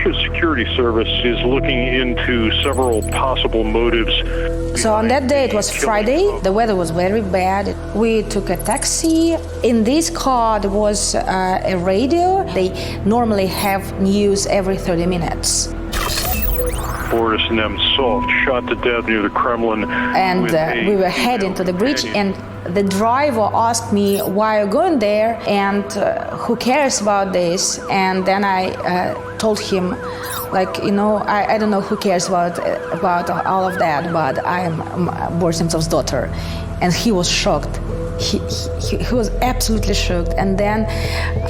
Russia's security service is looking into several possible motives. So on that day, it was Friday, the weather was very bad. We took a taxi. In this car, there was a radio. They normally have news every 30 minutes. Boris Nemtsova shot to death near the Kremlin. And we were heading to the bridge, and the driver asked me, why are you going there, and who cares about this? And then I told him, like, you know, I don't know who cares about all of that, but I am Boris Nemtsov's daughter. And he was shocked. He was absolutely shocked. And then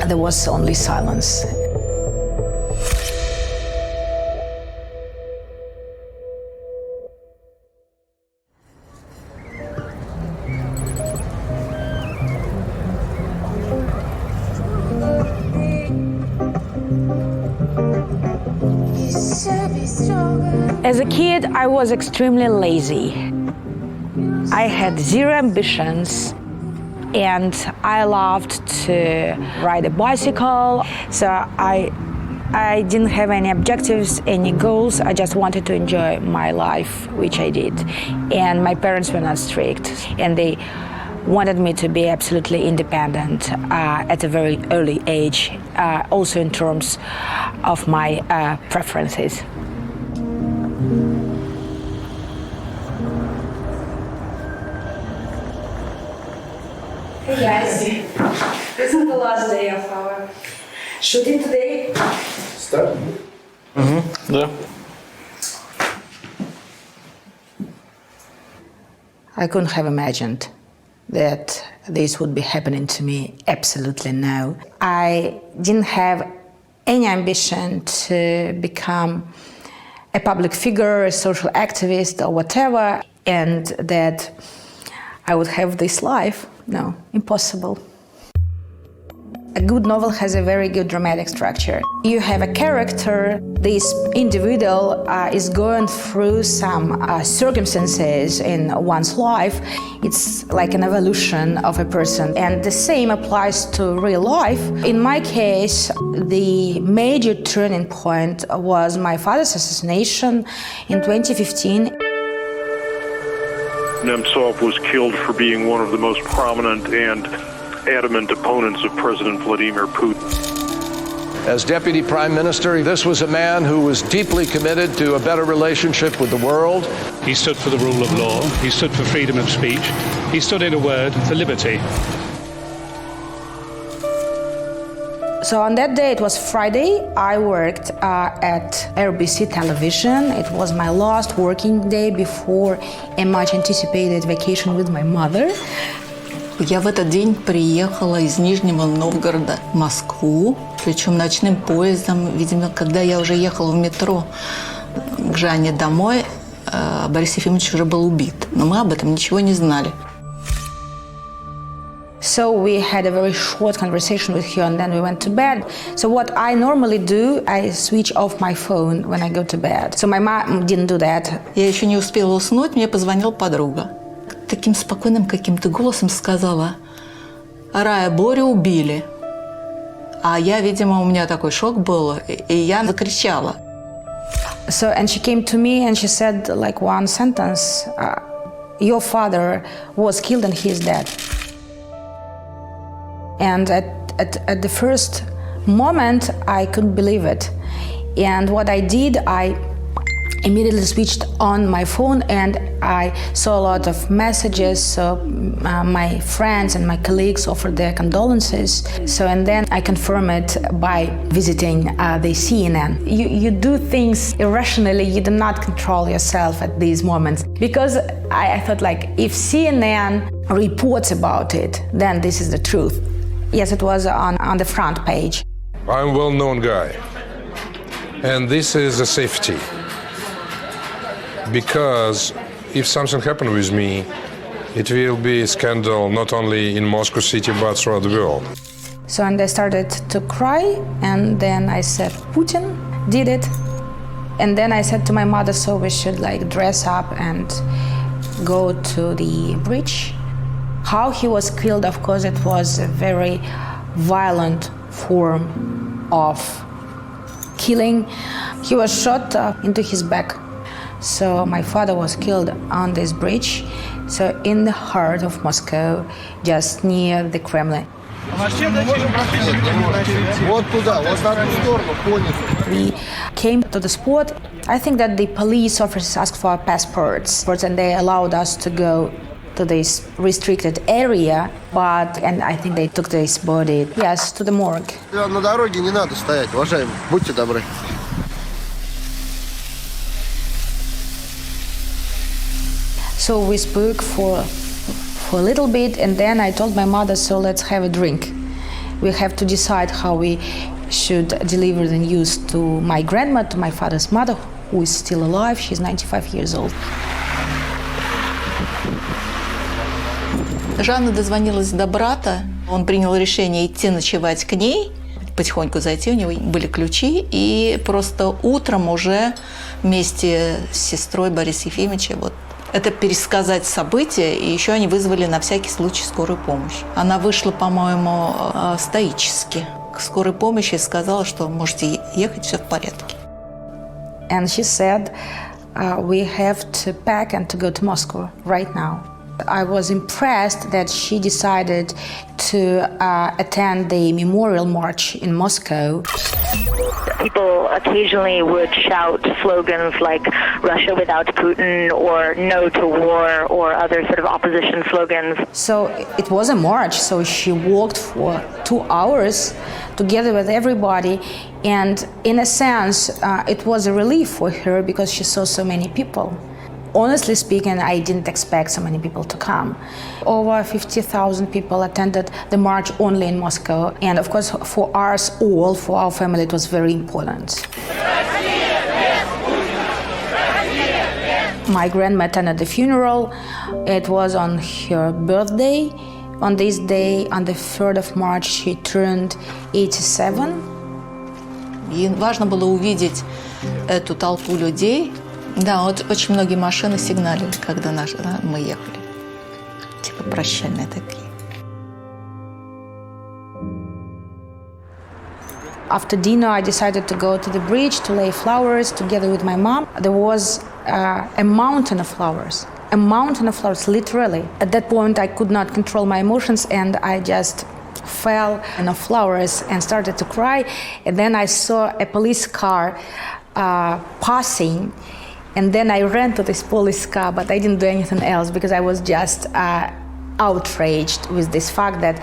there was only silence. As a kid, I was extremely lazy. I had zero ambitions, and I loved to ride a bicycle. So I didn't have any objectives, any goals. I just wanted to enjoy my life, which I did. And my parents were not strict, and they wanted me to be absolutely independent at a very early age, also in terms of my preferences. Hey guys, this is the last day of our shooting today. Start? Yeah. I couldn't have imagined that this would be happening to me. Absolutely no. I didn't have any ambition to become a public figure, a social activist, or whatever, and that I would have this life. No, impossible. A good novel has a very good dramatic structure. You have a character, this individual is going through some circumstances in one's life. It's like an evolution of a person, and the same applies to real life. In my case, the major turning point was my father's assassination in 2015. Nemtsov was killed for being one of the most prominent and adamant opponents of President Vladimir Putin. As Deputy Prime Minister, this was a man who was deeply committed to a better relationship with the world. He stood for the rule of law. He stood for freedom of speech. He stood, in a word, for liberty. So on that day, it was Friday, I worked at RBC television. It was my last working day before a much anticipated vacation with my mother. Я в этот день приехала из Нижнего Новгорода в Москву, причем ночным поездом. Видимо, когда я уже ехала в метро к Жанне домой, Борис Ефимович уже был убит. Но мы об этом ничего не знали. So we had a very short conversation with her, and then we went to bed. So what I normally do, I switch off my phone when I go to bed. So my mom didn't do that. Я еще не успела уснуть, мне позвонила подруга. Таким спокойным каким-то голосом сказала: «Рая, Борю убили». А я, видимо, у меня такой шок был, и я закричала. So, and she came to me and she said like one sentence, your father was killed and he is dead. And at the first moment, I couldn't believe it. And what I did, I immediately switched on my phone and I saw a lot of messages. So my friends and my colleagues offered their condolences. So, and then I confirmed it by visiting the CNN. You do things irrationally, you do not control yourself at these moments. Because I thought, like, if CNN reports about it, then this is the truth. Yes, it was on the front page. I'm a well-known guy, and this is a safety. Because if something happened with me, it will be a scandal not only in Moscow city, but throughout the world. So, and I started to cry, and then I said, Putin did it. And then I said to my mother, so we should like dress up and go to the bridge. How he was killed, of course, it was a very violent form of killing. He was shot into his back. So my father was killed on this bridge, so in the heart of Moscow, just near the Kremlin. We came to the spot. I think that the police officers asked for our passports, and they allowed us to go to this restricted area, and I think they took this body, yes, to the morgue. На дороге не надо стоять, уважаемые, будьте добры. So we spoke for a little bit, and then I told my mother, so let's have a drink. We have to decide how we should deliver the news to my grandma, to my father's mother, who is still alive. She's 95 years old. Жанна дозвонилась до брата. Он принял решение идти ночевать к ней, потихоньку зайти, у него были ключи, и просто утром уже вместе с сестрой Бориса Ефимовича это пересказать события, и еще они вызвали на всякий случай скорую помощь. Она вышла, по-моему, стоически к скорой помощи и сказала, что можете ехать, все в порядке. And she said, we have to pack and to go to Moscow right now. I was impressed that she decided to attend the memorial march in Moscow. People occasionally would shout slogans like Russia without Putin or no to war or other sort of opposition slogans. So it was a march, so she walked for 2 hours together with everybody, and in a sense it was a relief for her because she saw so many people. Honestly speaking, I didn't expect so many people to come. Over 50,000 people attended the march only in Moscow. And of course, for us all, for our family, it was very important. My grandma attended the funeral. It was on her birthday. On this day, on the 3rd of March, she turned 87. Ей важно было увидеть эту толпу людей. Да, очень многие машины сигналили, когда мы ехали. Типа прощальные такие. After dinner, I decided to go to the bridge to lay flowers together with my mom. There was a mountain of flowers. A mountain of flowers, literally. At that point, I could not control my emotions, and I just fell in the flowers and started to cry. And then I saw a police car passing. And then I ran to this police car, but I didn't do anything else because I was just outraged with this fact that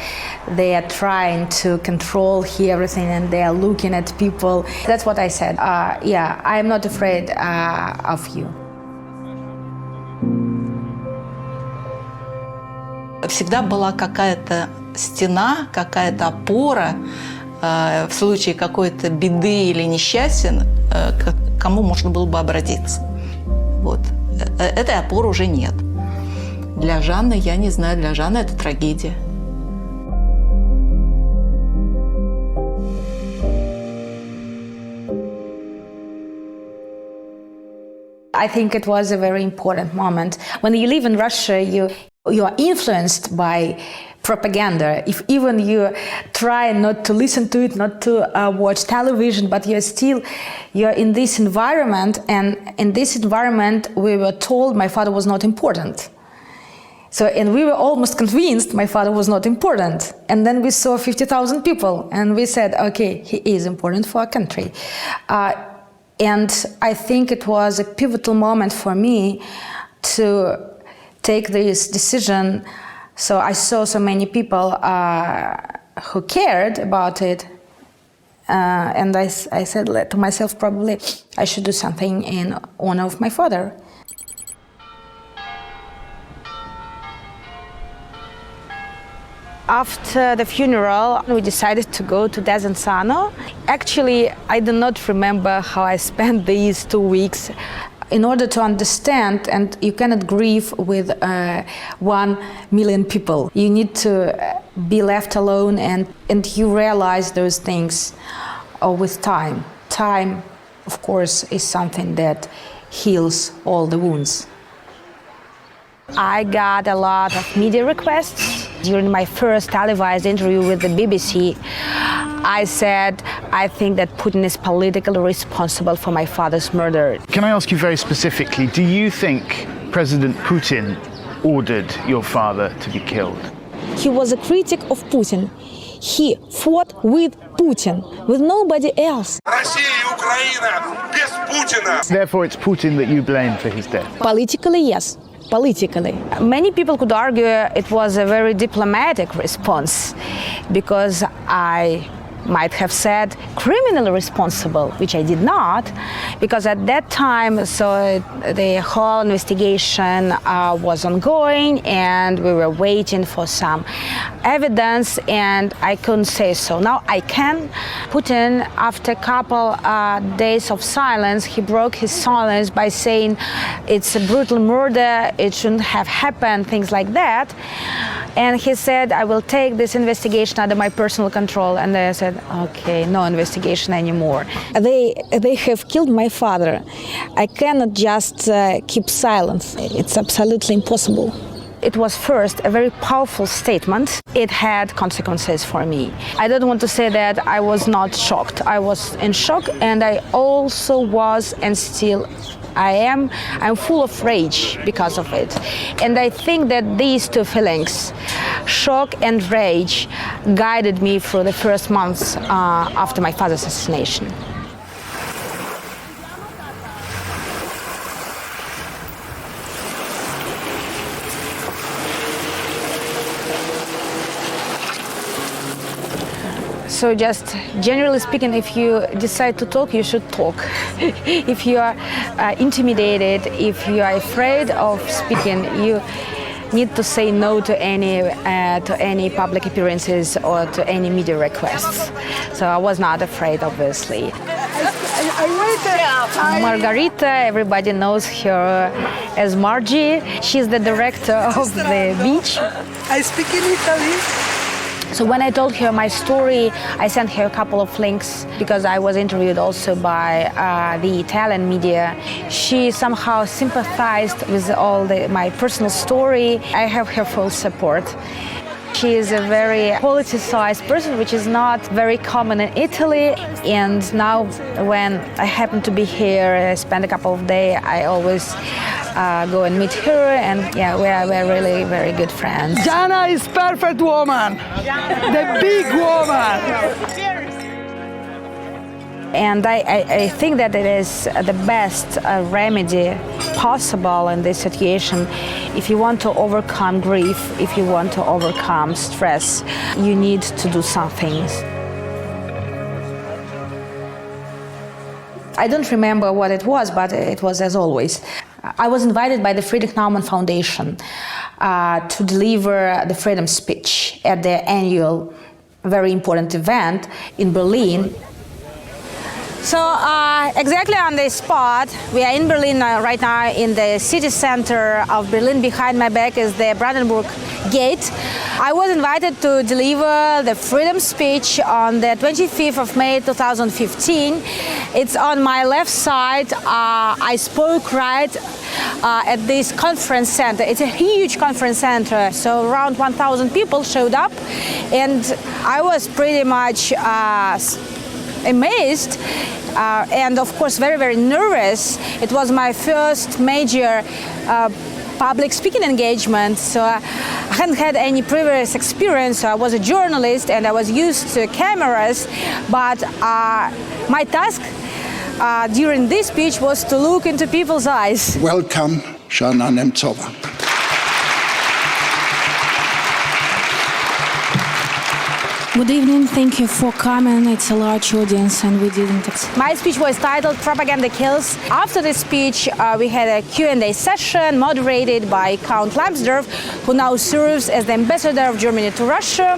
they are trying to control here everything and they are looking at people. That's what I said. Yeah, I am not afraid of you. Всегда была какая-то стена, какая-то опора в случае какой-то беды или несчастья, к кому можно было бы обратиться. Вот. Этой опоры уже нет. Для Жанны, я не знаю, для Жанны это трагедия. I think it was a very important moment. When you live in Russia, you are influenced by propaganda. If even you try not to listen to it, not to watch television, but you're in this environment, and in this environment we were told my father was not important. So, and we were almost convinced my father was not important. And then we saw 50,000 people, and we said, okay, he is important for our country. And I think it was a pivotal moment for me to take this decision. So I saw so many people who cared about it, and I said to myself, probably I should do something in honor of my father. After the funeral, we decided to go to Desensano. Actually, I do not remember how I spent these 2 weeks. In order to understand, and you cannot grieve with 1 million people. You need to be left alone, and you realize those things with time. Time, of course, is something that heals all the wounds. I got a lot of media requests during my first televised interview with the BBC. I said, I think that Putin is politically responsible for my father's murder. Can I ask you very specifically, do you think President Putin ordered your father to be killed? He was a critic of Putin. He fought with Putin, with nobody else. Therefore, it's Putin that you blame for his death? Politically, yes. Politically. Many people could argue it was a very diplomatic response because I might have said criminally responsible, which I did not, because at that time, the whole investigation was ongoing and we were waiting for some evidence and I couldn't say so. Now I can. Putin, after a couple days of silence, he broke his silence by saying it's a brutal murder, it shouldn't have happened, things like that. And he said, I will take this investigation under my personal control. And I said, okay, no investigation anymore. They have killed my father. I cannot just keep silence. It's absolutely impossible. It was first a very powerful statement. It had consequences for me. I don't want to say that I was not shocked. I was in shock and I also was and still I'm full of rage because of it. And I think that these two feelings, shock and rage, guided me through the first months after my father's assassination. So just generally speaking, if you decide to talk, you should talk. If you are intimidated, if you are afraid of speaking, you need to say no to any public appearances or to any media requests. So I was not afraid, obviously. Margarita, everybody knows her as Margie. She's the director of the beach. I speak in Italy. So when I told her my story, I sent her a couple of links because I was interviewed also by the Italian media. She somehow sympathized with all my personal story. I have her full support. She is a very politicized person, which is not very common in Italy. And now when I happen to be here, I spend a couple of days, I always go and meet her, and yeah, we're really very good friends. Zhanna is perfect woman, the big woman. And I think that it is the best remedy possible in this situation. If you want to overcome grief, if you want to overcome stress, you need to do something. I don't remember what it was, but it was as always. I was invited by the Friedrich Naumann Foundation to deliver the freedom speech at their annual, very important event in Berlin. So exactly on this spot, we are in Berlin right now, in the city center of Berlin. Behind my back is the Brandenburg Gate. I was invited to deliver the freedom speech on the 25th of May 2015. It's on my left side. I spoke right at this conference center. It's a huge conference center, so around 1,000 people showed up, and I was pretty much amazed and of course very, very nervous. It was my first major public speaking engagement, so I hadn't had any previous experience. I was a journalist and I was used to cameras, but my task during this speech was to look into people's eyes. Welcome, Zhanna Nemtsova. Good evening, thank you for coming. It's a large audience and we didn't expect. My speech was titled Propaganda Kills. After the speech, we had a Q&A session moderated by Count Lambsdorff, who now serves as the ambassador of Germany to Russia.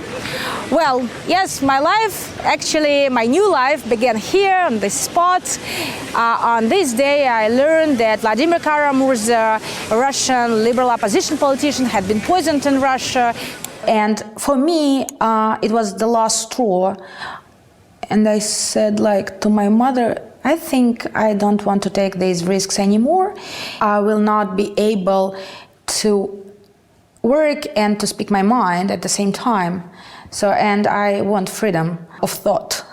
Well, yes, my life, actually my new life, began here on this spot. On this day, I learned that Vladimir Kara-Murza, a Russian liberal opposition politician, had been poisoned in Russia. And for me, it was the last straw. And I said, to my mother, I think I don't want to take these risks anymore. I will not be able to work and to speak my mind at the same time. So, and I want freedom of thought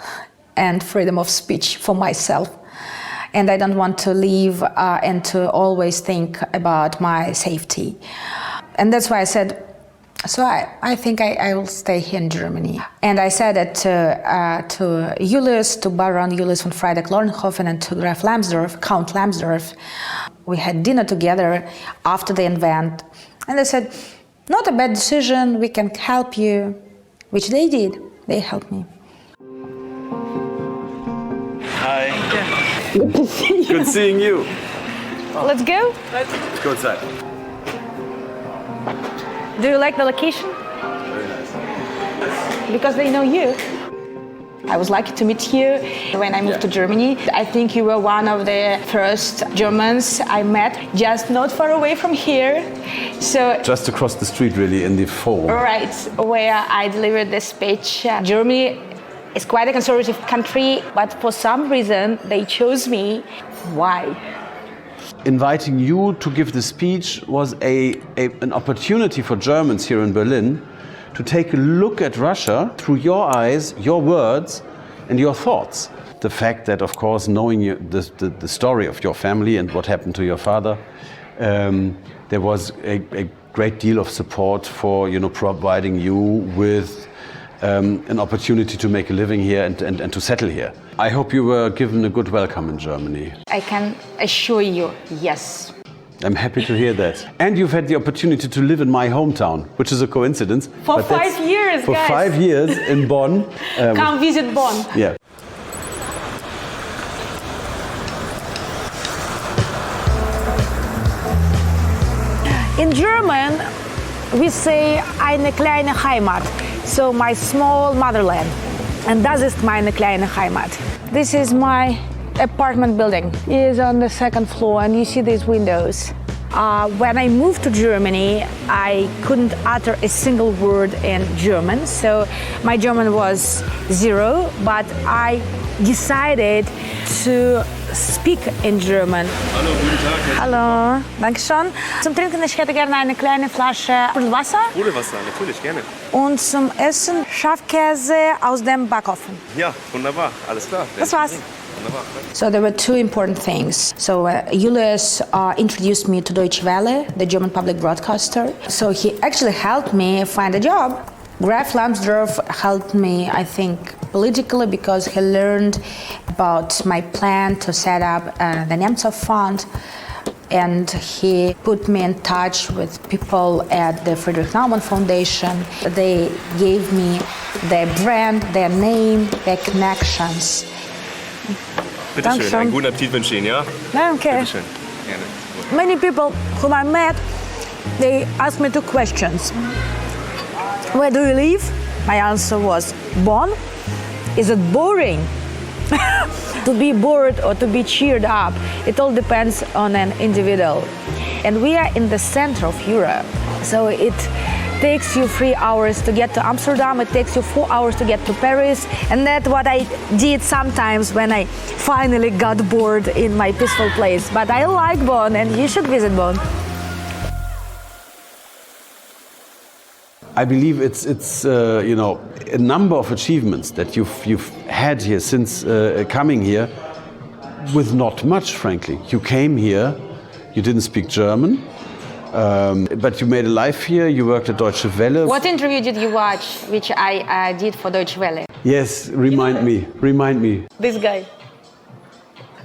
and freedom of speech for myself. And I don't want to live and to always think about my safety. And that's why I said, so I think I will stay here in Germany. And I said it to Julius, to Baron Julius von Freydeck-Lorenhofen, and to Graf Lambsdorff, Count Lambsdorff. We had dinner together after the event. And they said, not a bad decision, we can help you, which they did. They helped me. Hi. Good to see you. Good seeing you. Let's go. Let's go outside. Do you like the location? Very nice. Because they know you. I was lucky to meet you when I moved to Germany. I think you were one of the first Germans I met, just not far away from here. So just across the street, really, in the forum. Right, where I delivered this speech. Germany is quite a conservative country, but for some reason they chose me. Why? Inviting you to give the speech was an opportunity for Germans here in Berlin to take a look at Russia through your eyes, your words, and your thoughts. The fact that, of course, knowing the story of your family and what happened to your father, there was a great deal of support for, providing you with an opportunity to make a living here and to settle here. I hope you were given a good welcome in Germany. I can assure you, yes. I'm happy to hear that. And you've had the opportunity to live in my hometown, which is a coincidence. For 5 years, for guys. For 5 years in Bonn. Come visit Bonn. Yeah. In German, we say eine kleine Heimat, so my small motherland. And das ist meine kleine Heimat. This is my apartment building. It is on the second floor, and you see these windows. When I moved to Germany, I couldn't utter a single word in German, so my German was zero, but I decided to speak in German. Hallo, guten Tag. Hallo, danke schön. Zum Trinken ich hätte gerne eine kleine Flasche Sprudelwasser. Sprudelwasser, natürlich, gerne. Und zum Essen Schafkäse aus dem Backofen. Ja, wunderbar, alles klar. Das war's. So there were two important things. So Julius introduced me to Deutsche Welle, the German public broadcaster. So he actually helped me find a job. Graf Lambsdorff helped me, I think, politically because he learned about my plan to set up the Nemtsova Fund, and he put me in touch with people at the Friedrich Naumann Foundation. They gave me their brand, their name, their connections. Bitte schön, einen guten Appetit wünsche ich Ihnen, ja? Danke. Bitte schön, gerne. Many people whom I met, they asked me two questions. Where do you live? My answer was Bonn. Is it boring? To be bored or to be cheered up, it all depends on an individual. And we are in the center of Europe, so it takes you 3 hours to get to Amsterdam, it takes you 4 hours to get to Paris, and that's what I did sometimes when I finally got bored in my peaceful place. But I like Bonn, and you should visit Bonn. I believe it's a number of achievements that you've had here since coming here, with not much, frankly. You came here, you didn't speak German, but you made a life here. You worked at Deutsche Welle. What interview did you watch, which I did for Deutsche Welle? Yes, remind me. This guy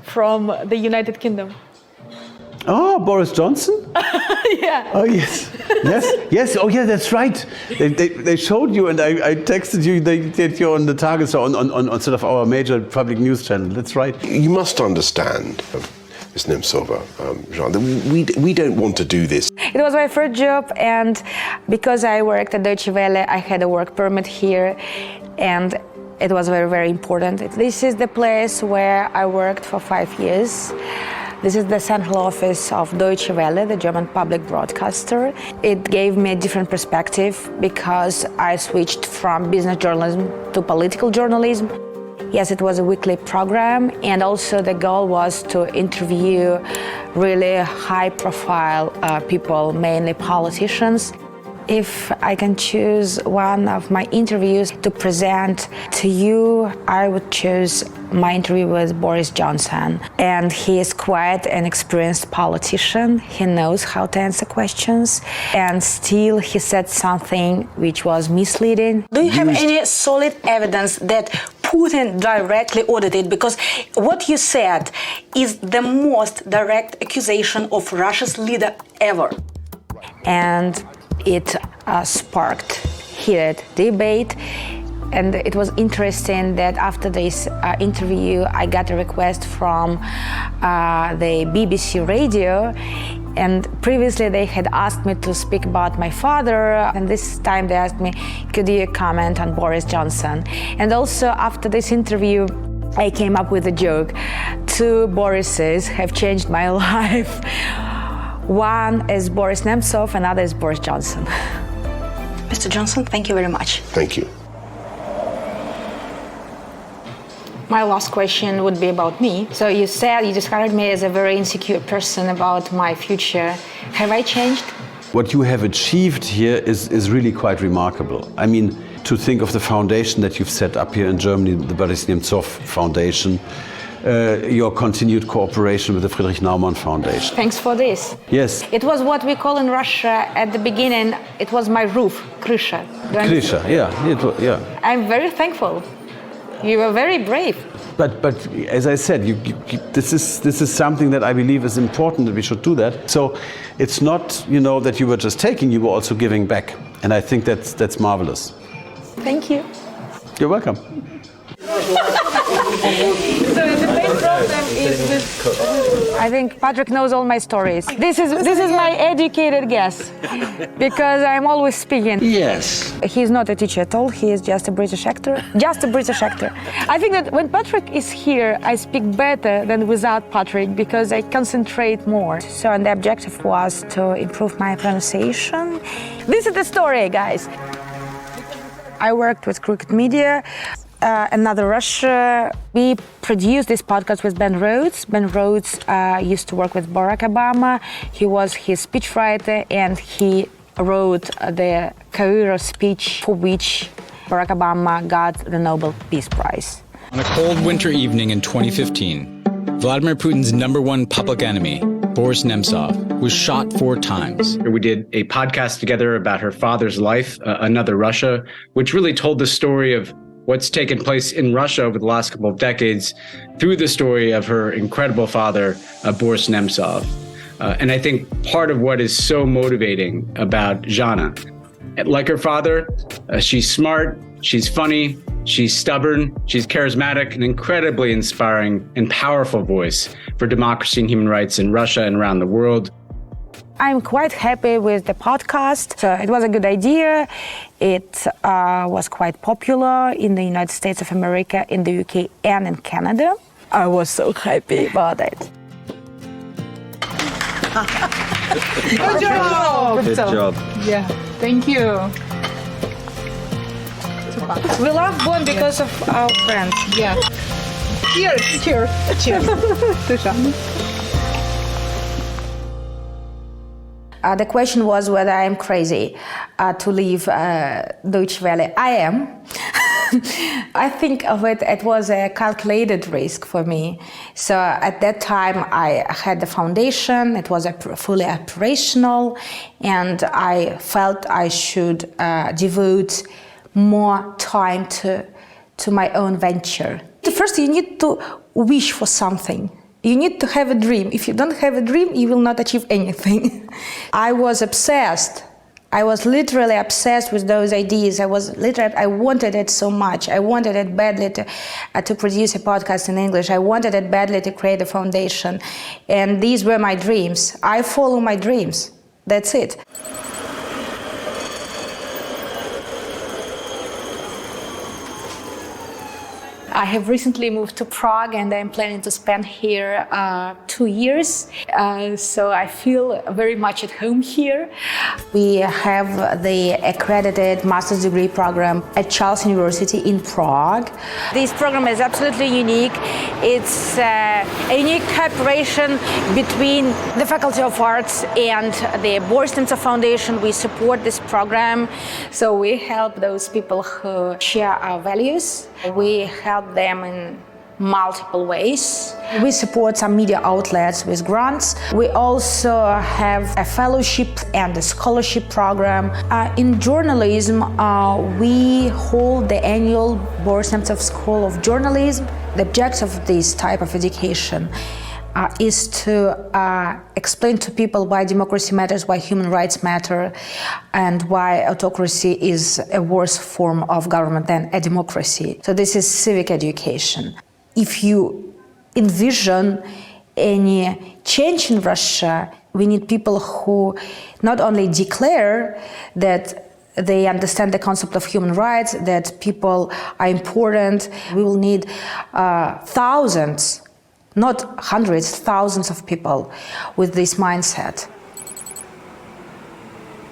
from the United Kingdom. Oh, Boris Johnson? Yeah. Oh, yes. Yes. Oh, yeah, that's right. They showed you, and I texted you that you're on the Tagesschau, on sort of our major public news channel. That's right. You must understand, Ms. Nemtsova, Zhanna, that we don't want to do this. It was my first job, and because I worked at Deutsche Welle, I had a work permit here, and it was very, very important. This is the place where I worked for 5 years. This is the central office of Deutsche Welle, the German public broadcaster. It gave me a different perspective because I switched from business journalism to political journalism. Yes, it was a weekly program, and also the goal was to interview really high-profile people, mainly politicians. If I can choose one of my interviews to present to you, I would choose my interview with Boris Johnson. And he is quite an experienced politician. He knows how to answer questions. And still he said something which was misleading. Do you have any solid evidence that Putin directly ordered it? Because what you said is the most direct accusation of Russia's leader ever. And it sparked heated debate. And it was interesting that after this interview, I got a request from the BBC radio. And previously they had asked me to speak about my father. And this time they asked me, could you comment on Boris Johnson? And also after this interview, I came up with a joke. 2 Borises have changed my life. One is Boris Nemtsov, another is Boris Johnson. Mr. Johnson, thank you very much. Thank you. My last question would be about me. So you said you described me as a very insecure person about my future. Have I changed? What you have achieved here is really quite remarkable. I mean, to think of the foundation that you've set up here in Germany, the Boris Nemtsov Foundation, your continued cooperation with the Friedrich Naumann Foundation. Thanks for this. Yes. It was what we call in Russia at the beginning, it was my roof, krysha. Krysha, yeah. I'm very thankful. You were very brave. But as I said, this is something that I believe is important, that we should do that. So it's not, that you were just taking, you were also giving back. And I think that's marvelous. Thank you. You're welcome. So the main problem is with, I think Patrick knows all my stories. This is my educated guess, because I'm always speaking. Yes. He's not a teacher at all, he is just a British actor. Just a British actor. I think that when Patrick is here, I speak better than without Patrick, because I concentrate more. So and the objective was to improve my pronunciation. This is the story, guys. I worked with Crooked Media. Another Russia. We produced this podcast with Ben Rhodes. Ben Rhodes used to work with Barack Obama. He was his speechwriter, and he wrote the career speech for which Barack Obama got the Nobel Peace Prize. On a cold winter evening in 2015, Vladimir Putin's #1 public enemy, Boris Nemtsov, was shot 4 times. We did a podcast together about her father's life, Another Russia, which really told the story of what's taken place in Russia over the last couple of decades through the story of her incredible father, Boris Nemtsov. And I think part of what is so motivating about Zhanna, like her father, she's smart, she's funny, she's stubborn, she's charismatic, an incredibly inspiring and powerful voice for democracy and human rights in Russia and around the world. I'm quite happy with the podcast. So it was a good idea. It was quite popular in the United States of America, in the UK, and in Canada. I was so happy about it. Good job! Good job. Yeah, thank you. We love Bonn because of our friends. Yeah. Cheers! Cheers! Cheers! To Zhanna. The question was whether I am crazy to leave Deutsche Welle. I am. I think of it was a calculated risk for me. So at that time I had the foundation, it was fully operational, and I felt I should devote more time to my own venture. First, you need to wish for something. You need to have a dream. If you don't have a dream, you will not achieve anything. I was obsessed. I was literally obsessed with those ideas. I wanted it so much. I wanted it badly to produce a podcast in English. I wanted it badly to create a foundation. And these were my dreams. I follow my dreams. That's it. I have recently moved to Prague and I'm planning to spend here 2 years. So I feel very much at home here. We have the accredited master's degree program at Charles University in Prague. This program is absolutely unique. It's a unique cooperation between the Faculty of Arts and the Boris Nemtsova Foundation. We support this program. So we help those people who share our values. We help them in multiple ways. We support some media outlets with grants. We also have a fellowship and a scholarship program. In journalism, we hold the annual Boris Nemtsova School of Journalism. The objective of this type of education is to explain to people why democracy matters, why human rights matter, and why autocracy is a worse form of government than a democracy. So this is civic education. If you envision any change in Russia, we need people who not only declare that they understand the concept of human rights, that people are important. We will need thousands, not hundreds, thousands of people with this mindset.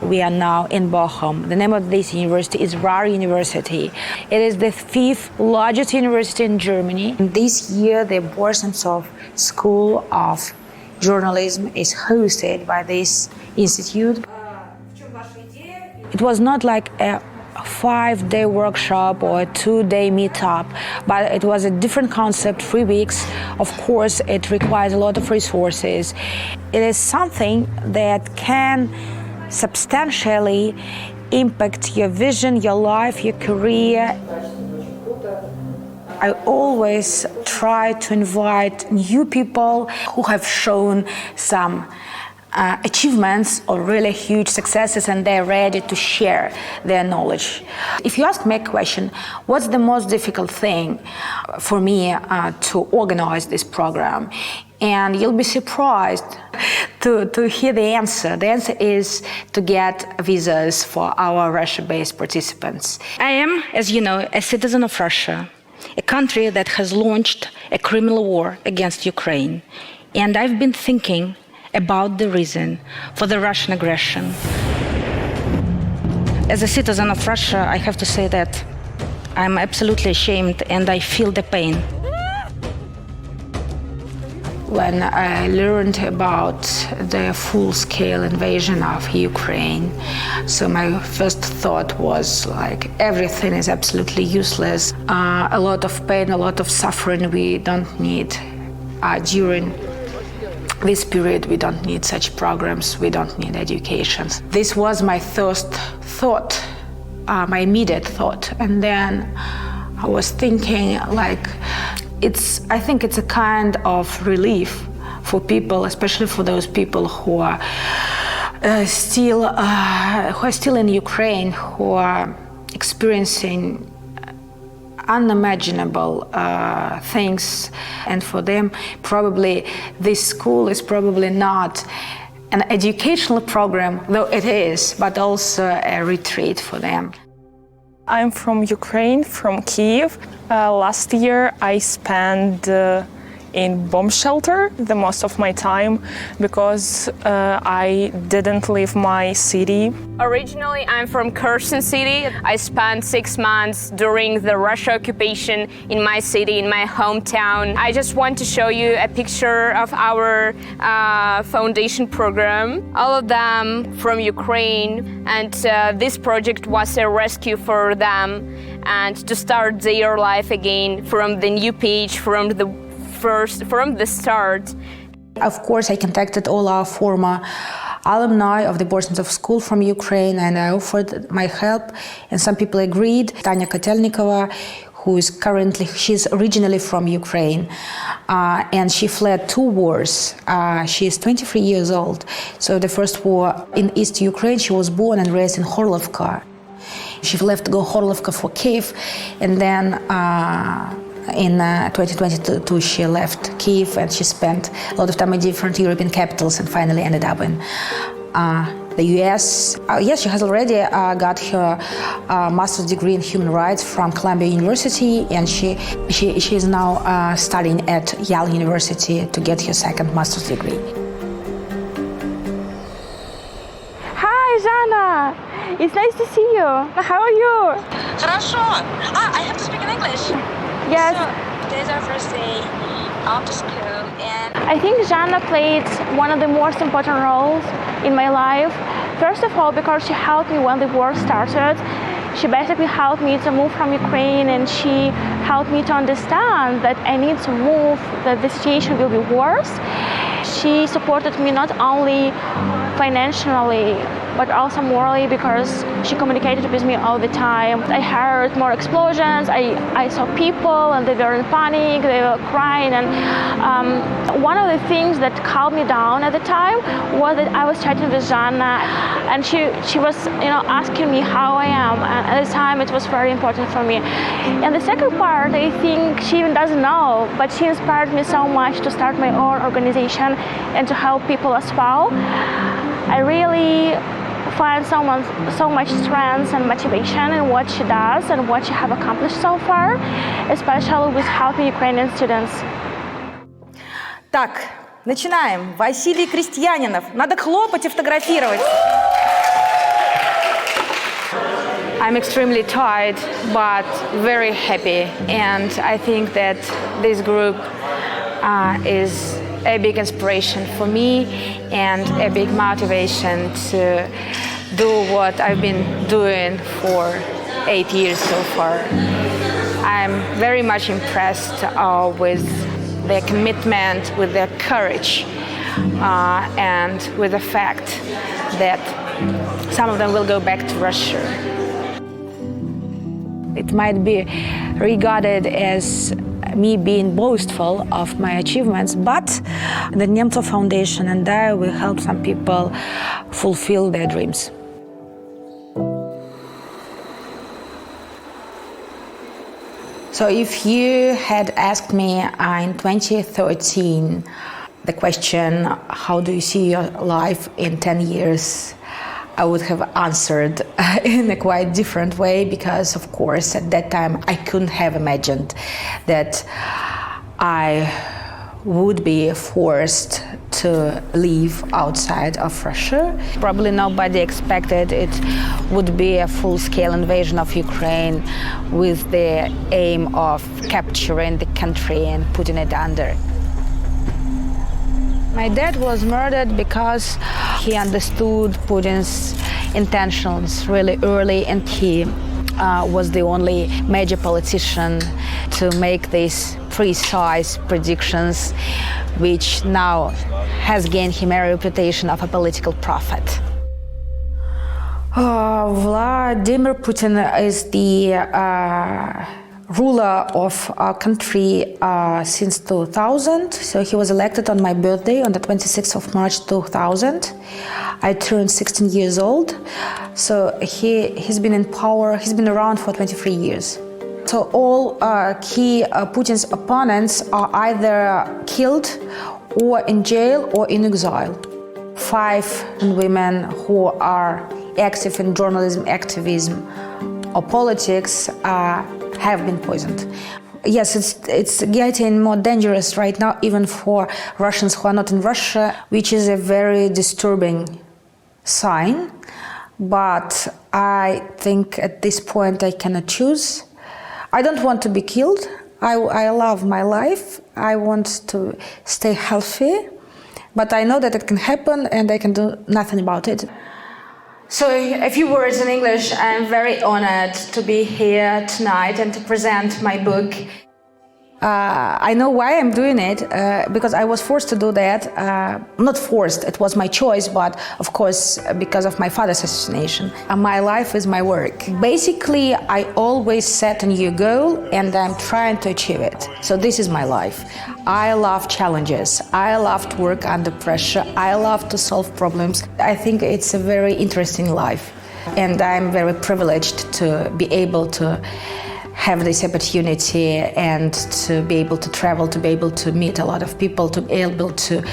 We are now in Bochum. The name of this university is RAR University. It is the 5th largest university in Germany. This year, the Boris Nemtsova School of Journalism is hosted by this institute. It was not like a 5-day workshop or a 2-day meetup, but it was a different concept, 3 weeks. Of course, it requires a lot of resources. It is something that can substantially impact your vision, your life, your career. I always try to invite new people who have shown some achievements or really huge successes, and they're ready to share their knowledge. If you ask me a question, what's the most difficult thing for me to organize this program? And you'll be surprised to hear the answer. The answer is to get visas for our Russia-based participants. I am, as you know, a citizen of Russia, a country that has launched a criminal war against Ukraine. And I've been thinking about the reason for the Russian aggression. As a citizen of Russia, I have to say that I'm absolutely ashamed and I feel the pain. When I learned about the full-scale invasion of Ukraine, so my first thought was like, everything is absolutely useless. A lot of pain, a lot of suffering we don't need. During this period, we don't need such programs, we don't need education. This was my first thought, my immediate thought. And then I was thinking, like, I think it's a kind of relief for people, especially for those people who are still in Ukraine, who are experiencing unimaginable things. And for them, probably this school is probably not an educational program, though it is, but also a retreat for them. I'm from Ukraine, from Kyiv. Last year I spent in bomb shelter the most of my time because I didn't leave my city. Originally, I'm from Kherson city. I spent 6 months during the Russia occupation in my city, in my hometown. I just want to show you a picture of our foundation program. All of them from Ukraine, and this project was a rescue for them and to start their life again from the new page, from the start. Of course, I contacted all our former alumni of the Boris Nemtsova School from Ukraine, and I offered my help, and some people agreed. Tanya Kotelnikova, she's originally from Ukraine, and she fled 2 wars. She is 23 years old. So the first war in East Ukraine, she was born and raised in Horlovka. She left to go Horlovka for Kyiv, and then in 2022 she left Kyiv, and she spent a lot of time in different European capitals and finally ended up in the US. Yes, she has already got her master's degree in human rights from Columbia University, and she is now studying at Yale University to get her second master's degree. Hi, Zhanna. It's nice to see you. How are you? Хорошо. I have to speak in English. Yes. So, today's our first day after school, and I think Zhanna played one of the most important roles in my life. First of all, because she helped me when the war started. She basically helped me to move from Ukraine, and she helped me to understand that I need to move, that the situation will be worse. She supported me not only financially, but also morally, because she communicated with me all the time. I heard more explosions, I saw people and they were in panic, they were crying, and one of the things that calmed me down at the time was that I was chatting with Zhanna, and she was asking me how I am, and at the time it was very important for me. And the second part, I think she even doesn't know, but she inspired me so much to start my own organization and to help people as well. I really find so much strength and motivation in what she does and what she have accomplished so far, especially with helping Ukrainian students. Так, начинаем. Василий Крестьянинов. Надо хлопать и фотографировать. I'm extremely tired, but very happy, and I think that this group is a big inspiration for me and a big motivation to do what I've been doing for 8 years so far. I'm very much impressed with their commitment, with their courage, and with the fact that some of them will go back to Russia. It might be regarded as me being boastful of my achievements, but the Nemtsova Foundation and I will help some people fulfill their dreams. So if you had asked me in 2013 the question, how do you see your life in 10 years? I would have answered in a quite different way, because of course at that time I couldn't have imagined that I would be forced to live outside of Russia. Probably nobody expected it would be a full-scale invasion of Ukraine with the aim of capturing the country and putting it under. My dad was murdered because he understood Putin's intentions really early, and he was the only major politician to make these precise predictions, which now has gained him a reputation of a political prophet. Vladimir Putin is the ruler of our country since 2000. So he was elected on my birthday on the 26th of March 2000. I turned 16 years old. So he's been in power, he's been around for 23 years. So all key Putin's opponents are either killed or in jail or in exile. 5 women who are active in journalism, activism, or politics have been poisoned. Yes, it's getting more dangerous right now, even for Russians who are not in Russia, which is a very disturbing sign. But I think at this point I cannot choose. I don't want to be killed. I love my life. I want to stay healthy. But I know that it can happen and I can do nothing about it. So a few words in English. I'm very honored to be here tonight and to present my book. I know why I'm doing it, because I was forced to do that. Not forced, it was my choice, but of course because of my father's assassination. My life is my work. Basically, I always set a new goal and I'm trying to achieve it. So this is my life. I love challenges. I love to work under pressure. I love to solve problems. I think it's a very interesting life. And I'm very privileged to be able to have this opportunity and to be able to travel, to be able to meet a lot of people, to be able to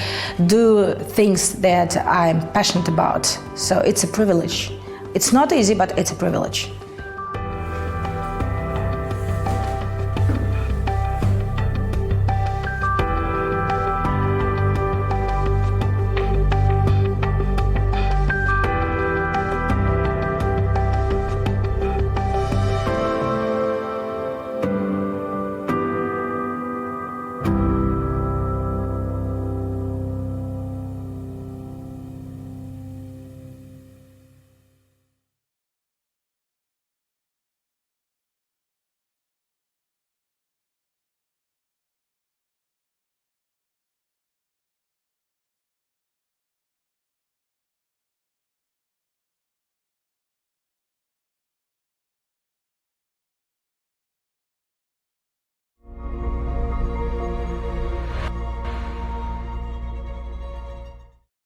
do things that I'm passionate about. So it's a privilege. It's not easy, but it's a privilege.